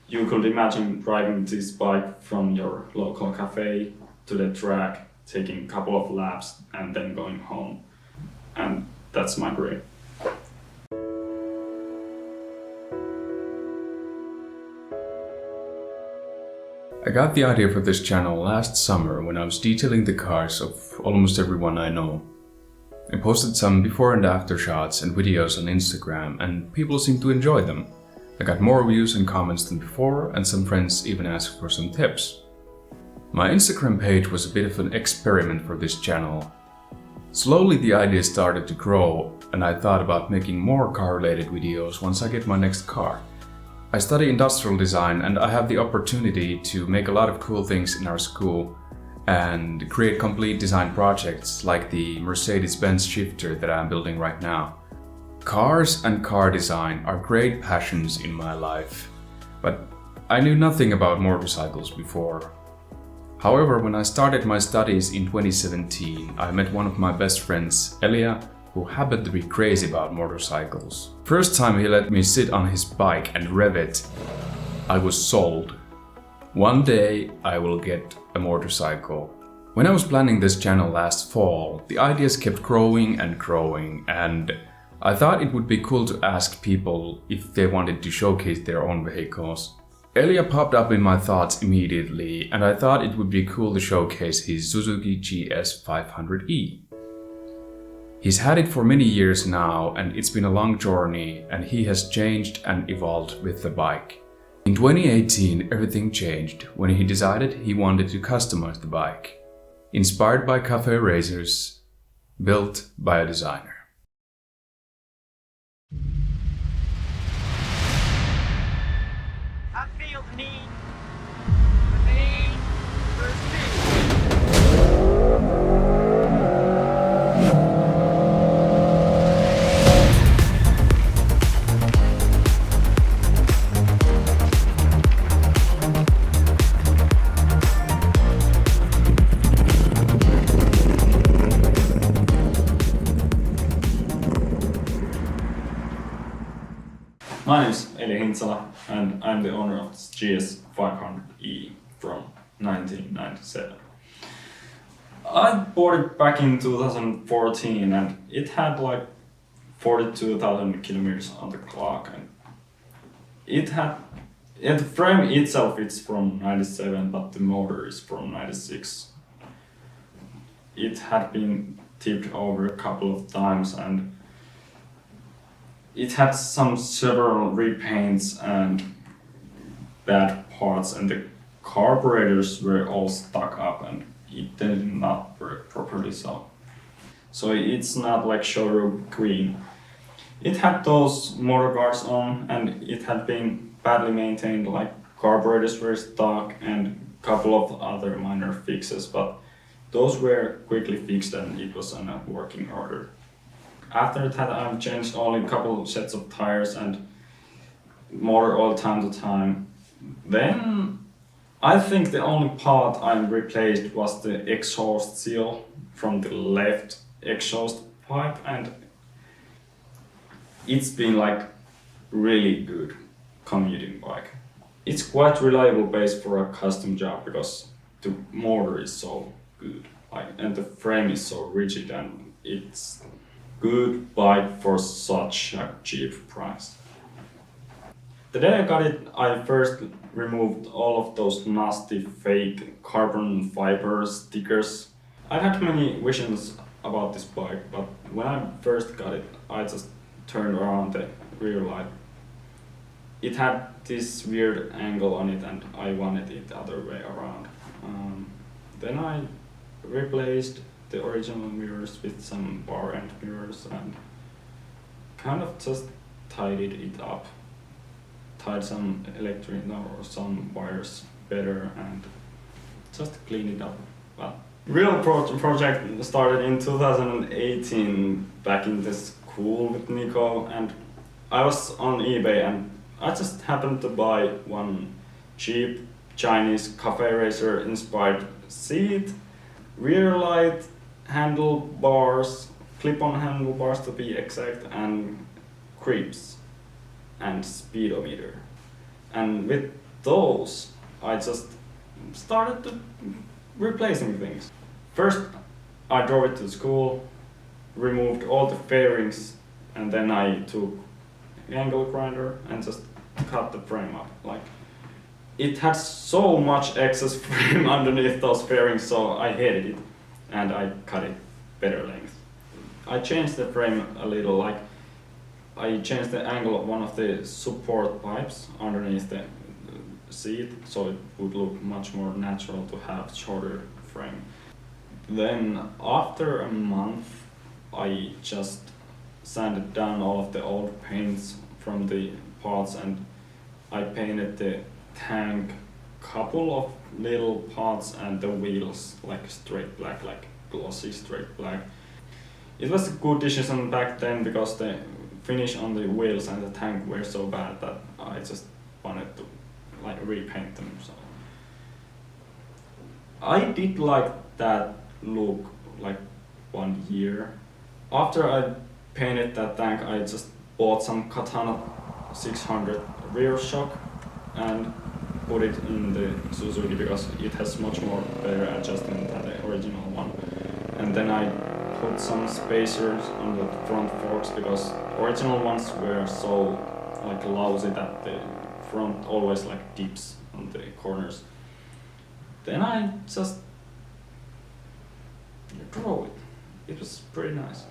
You could imagine driving this bike from your local cafe to the track, taking a couple of laps and then going home. And that's my dream. I got the idea for this channel last summer when I was detailing the cars of almost everyone I know. I posted some before and after shots and videos on Instagram, and people seemed to enjoy them. I got more views and comments than before, and some friends even asked for some tips. My Instagram page was a bit of an experiment for this channel. Slowly the idea started to grow, and I thought about making more car-related videos once I get my next car. I study industrial design, and I have the opportunity to make a lot of cool things in our school and create complete design projects like the Mercedes-Benz shifter that I'm building right now. Cars and car design are great passions in my life, but I knew nothing about motorcycles before. However, when I started my studies in 2017, I met one of my best friends, Elia, who happened to be crazy about motorcycles. First time he let me sit on his bike and rev it, I was sold. One day I will get a motorcycle. When I was planning this channel last fall, the ideas kept growing, and I thought it would be cool to ask people if they wanted to showcase their own vehicles. Elia popped up in my thoughts immediately, and I thought it would be cool to showcase his Suzuki GS 500e. He's had it for many years now, and it's been a long journey, and he has changed and evolved with the bike. In 2018, everything changed when he decided he wanted to customize the bike. Inspired by Café racers, built by a designer. I feel the need for speed. My name is Eli Hintsala, and I'm the owner of this GS 500e from 1997. I bought it back in 2014, and it had like 42,000 kilometers on the clock, and the frame itself is from 97, but the motor is from 96. It had been tipped over a couple of times, and it had several repaints and bad parts, and the carburetors were all stuck up and it did not work properly, so it's not like showroom clean. It had those motor guards on, and it had been badly maintained, like carburetors were stuck and a couple of other minor fixes, but those were quickly fixed and it was in a working order. After that, I've changed only a couple of sets of tires and motor oil time to time. Then I think the only part I replaced was the exhaust seal from the left exhaust pipe, and it's been like really good commuting bike. It's quite reliable base for a custom job because the motor is so good, and the frame is so rigid, and it's good bike for such a cheap price. The day I got it, I first removed all of those nasty fake carbon fiber stickers. I had many visions about this bike, but when I first got it, I just turned around the rear light. It had this weird angle on it, and I wanted it the other way around. Then I replaced the original mirrors with some bar end mirrors and kind of just tidied it up. Tied some some wires better and just cleaned it up. Well, real project started in 2018 back in the school with Nico, and I was on eBay and I just happened to buy one cheap Chinese Café racer inspired seat, rear light, handlebars, clip-on handlebars to be exact, and grips and speedometer. And with those, I just started to replacing things. First, I drove it to school, removed all the fairings, and then I took angle grinder and just cut the frame up. Like, it had so much excess frame underneath those fairings, so I hated it, and I cut it better length. I changed the frame a little, like I changed the angle of one of the support pipes underneath the seat, so it would look much more natural to have shorter frame. Then after a month, I just sanded down all of the old paints from the parts, and I painted the tank, couple of little parts, and the wheels like straight black, like glossy straight black. It was a good decision back then because the finish on the wheels and the tank were so bad that I just wanted to like repaint them. So I did like that look like 1 year. After I painted that tank, I just bought some Katana 600 rear shock and put it in the Suzuki because it has much more better adjustment than the original one. And then I put some spacers on the front forks because original ones were so like lousy that the front always like dips on the corners. Then I just drove it. It was pretty nice.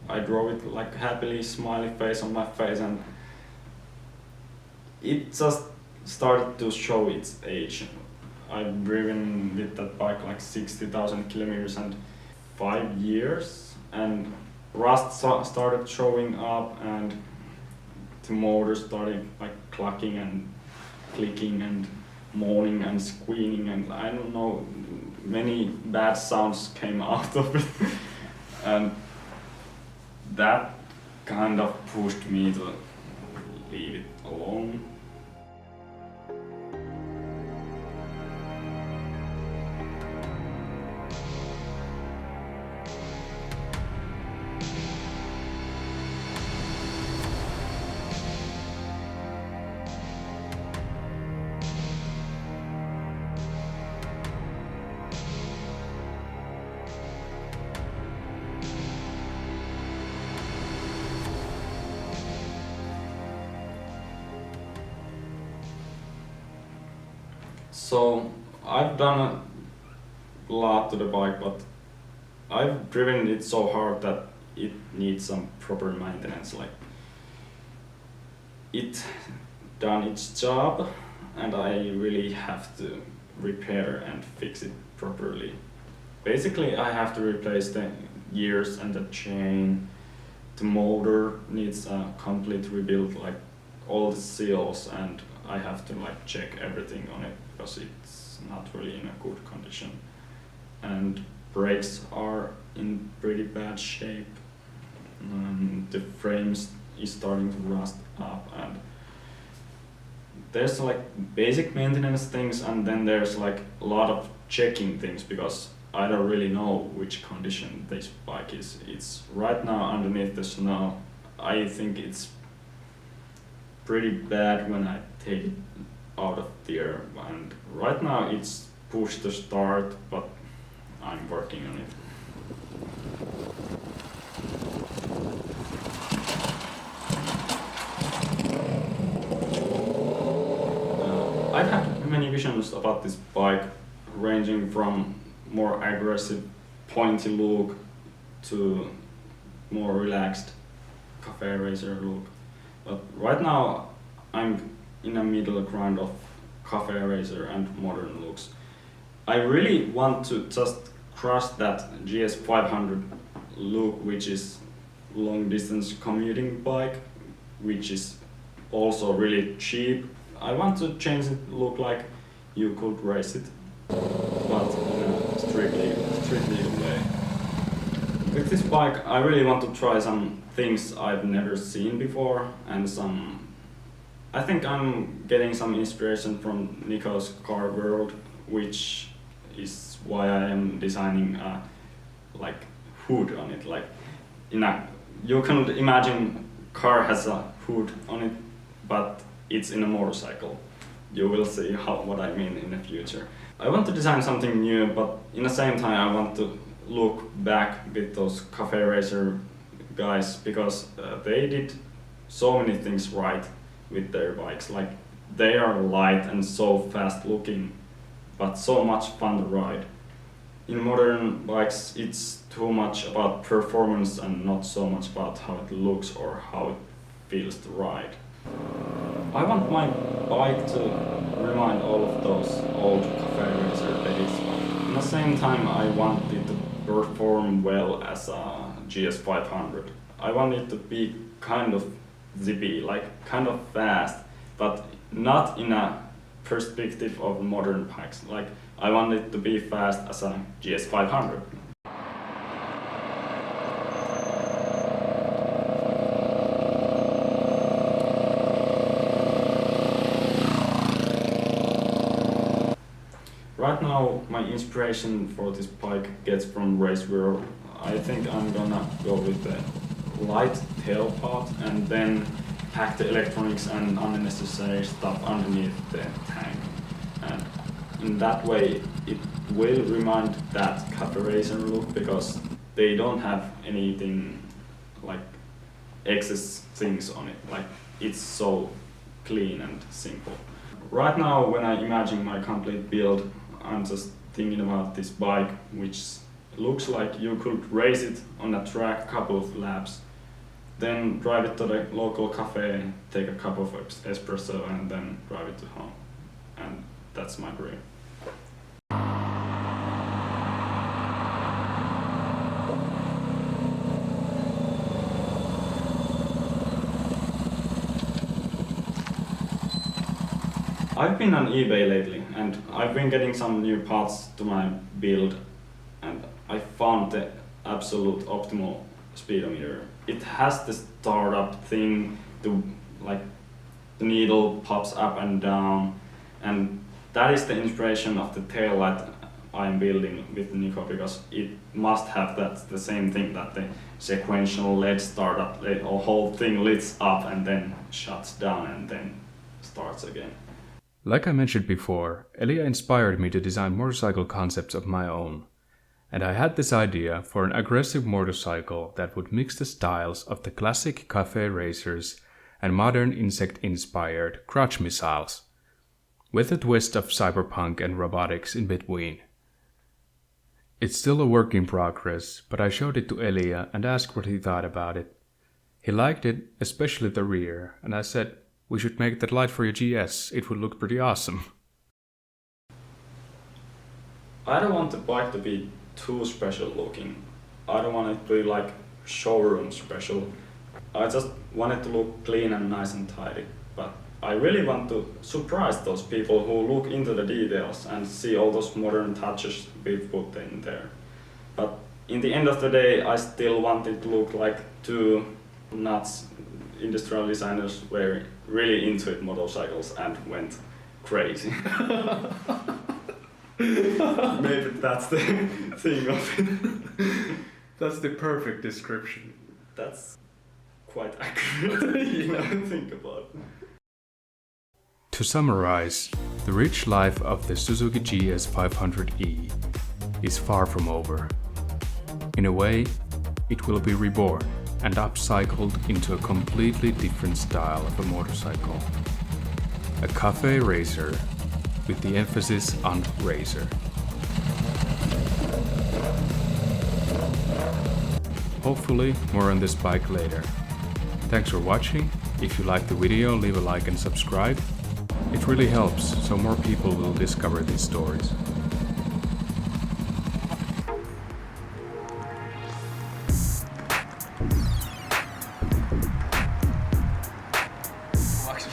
I drove it like happily, smiley face on my face, and it just started to show its age. I've driven with that bike like 60,000 kilometers and 5 years, and rust started showing up, and the motor started like clucking and clicking and moaning and squealing, and I don't know, many bad sounds came out of it. And that kind of pushed me to leave it alone. So I've done a lot to the bike, but I've driven it so hard that it needs some proper maintenance. Like, it done its job, and I really have to repair and fix it properly. Basically, I have to replace the gears and the chain. The motor needs a complete rebuild, like all the seals, and I have to like check everything on it because it's not really in a good condition. And brakes are in pretty bad shape. The frames is starting to rust up, and there's like basic maintenance things, and then there's like a lot of checking things because I don't really know which condition this bike is. It's right now underneath the snow. I think it's pretty bad when I take it out of there, and right now it's pushed to start, but I'm working on it. I've had many visions about this bike, ranging from more aggressive pointy look to more relaxed Café racer look. But right now I'm in a middle ground of Café racer and modern looks. I really want to just crush that GS 500 look, which is long distance commuting bike, which is also really cheap. I want to change it look like you could race it, but in a strictly way. With this bike I really want to try some things I've never seen before, and I think I'm getting some inspiration from Nico's car world, which is why I am designing a like hood on it, like in a you can imagine car has a hood on it, but it's in a motorcycle. You will see what I mean in the future. I want to design something new, but in the same time I want to look back with those Café Racer guys, because they did so many things right with their bikes. Like, they are light and so fast looking, but so much fun to ride. In modern bikes, it's too much about performance and not so much about how it looks or how it feels to ride. I want my bike to remind all of those old Café Racer days, but at the same time I want it to perform well as a GS 500. I want it to be kind of zippy, like kind of fast, but not in a perspective of modern bikes. Like, I want it to be fast as a GS 500. Right now, my inspiration for this bike gets from Race World. I think I'm gonna go with the light tail part and then pack the electronics and unnecessary stuff underneath the tank. And in that way, it will remind that Café Racer look, because they don't have anything like excess things on it. Like, it's so clean and simple. Right now, when I imagine my complete build, I'm just thinking about this bike, which looks like you could race it on a track couple of laps, then drive it to the local cafe, take a cup of espresso, and then drive it to home. And that's my dream. I've been on eBay lately, and I've been getting some new parts to my build, and I found the absolute optimal speedometer. It has this startup thing, the needle pops up and down, and that is the inspiration of the tail light I'm building with Nico, because it must have the same thing, that the sequential LED startup, the whole thing lights up and then shuts down and then starts again. Like I mentioned before, Elia inspired me to design motorcycle concepts of my own, and I had this idea for an aggressive motorcycle that would mix the styles of the classic Café Racers and modern insect-inspired crotch missiles, with a twist of cyberpunk and robotics in between. It's still a work in progress, but I showed it to Elia and asked what he thought about it. He liked it, especially the rear, and I said, "We should make that light for your GS, it would look pretty awesome." I don't want the bike to be too special looking. I don't want it to be like showroom special. I just want it to look clean and nice and tidy. But I really want to surprise those people who look into the details and see all those modern touches we've put in there. But in the end of the day, I still want it to look like two nuts industrial designers were really into it, motorcycles, and went crazy. Maybe that's the thing of it. That's the perfect description. That's quite accurate. Yeah. Think about it. To summarize, the rich life of the Suzuki GS 500e is far from over. In a way, it will be reborn and upcycled into a completely different style of a motorcycle. A Café Racer with the emphasis on racer. Hopefully more on this bike later. Thanks for watching. If you liked the video, leave a like and subscribe. It really helps, so more people will discover these stories.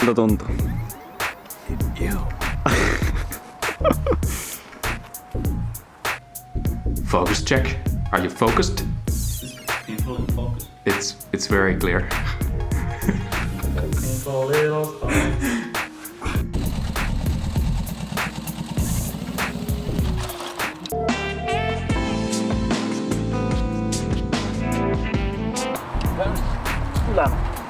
Miltä tuntuu? Focus check. Are you focused? It's very clear. Finland.